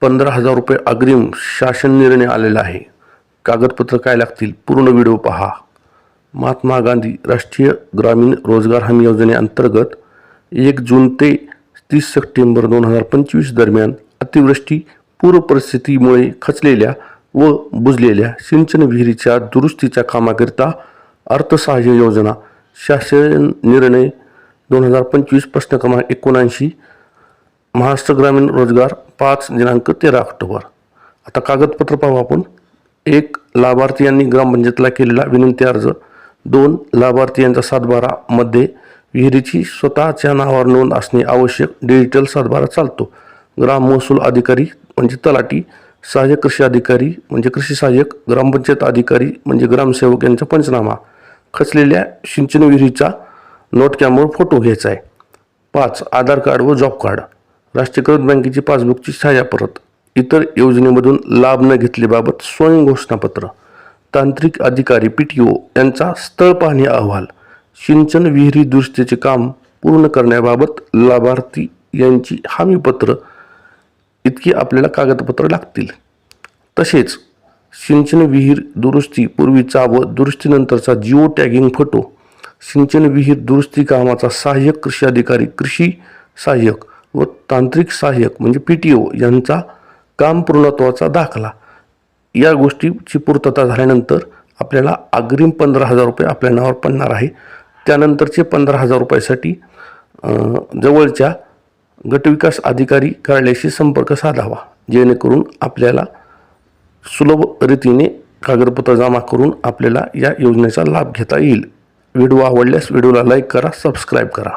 15,000 अग्रिम शासन निर्णय आलेला आहे। कागदपत्र काय लागतील पूर्ण व्हिडिओ पहा। महात्मा गांधी राष्ट्रीय ग्रामीण रोजगार हमी योजनेअंतर्गत 1 जून ते 30 सप्टेंबर 2025 दरम्यान अतिवृष्टी पूर परिस्थितीमुळे खचलेल्या व बुजलेल्या सिंचन विहिरीच्या दुरुस्तीच्या कामाकरिता अर्थसहाय्य योजना शासन निर्णय 2025 प्रश्न क्रमांक 79 महाराष्ट्र ग्रामीण रोजगार 5 दिनांक 13 ऑक्टोबर। आता कागदपत्र पाहू आपण। 1 लाभार्थी यांनी ग्रामपंचायतीला केलेला विनंती अर्ज। 2 लाभार्थी यांचा सातबारा मध्ये विहिरीची स्वतःच्या नावावर नोंद असणे आवश्यक। डिजिटल सातबारा चालतो। ग्राम महसूल अधिकारी म्हणजे तलाठी, सहाय्यक कृषी अधिकारी म्हणजे कृषी सहाय्यक, ग्रामपंचायत अधिकारी म्हणजे ग्रामसेवक यांचा पंचनामा। खचलेल्या सिंचन विहिरीचा नोट कॅमवर फोटो घ्यायचा आहे। 5 आधार कार्ड व जॉब कार्ड, राष्ट्रीयकृत बँकेची पासबुकची छायाप्रत, इतर योजनेमधून लाभ न घेतल्याबाबत स्वयं घोषणापत्र, तांत्रिक अधिकारी PTO यांचा स्थळ पाहणी अहवाल, सिंचन विहिरी दुरुस्तीचे काम पूर्ण करण्याबाबत लाभार्थी यांची हमीपत्र इतकी आपल्याला कागदपत्र लागतील। तसेच सिंचन विहीर दुरुस्ती पूर्वीचा व दुरुस्तीनंतरचा जिओ टॅगिंग फोटो, सिंचन विहीर दुरुस्ती कामाचा सहाय्यक कृषी अधिकारी, कृषी सहाय्यक व तांत्रिक सहाय्यक म्हणजे PTO यांचा काम पूर्णत्वाचा दाखला, या गोष्टीची पूर्तता झाल्यानंतर आपल्याला अग्रिम 15,000 रुपये आपल्या नावावर पडणार आहे। त्यानंतरचे 15,000 रुपयासाठी जवळच्या गटविकास अधिकारी कार्यालयाशी संपर्क साधावा, जेणेकरून आपल्याला सुलभ रीतीने कागदपत्र जमा करून आपल्याला या योजनेचा लाभ घेता येईल। व्हिडिओ आवडल्यास व्हिडिओला लाईक करा, सबस्क्राईब करा।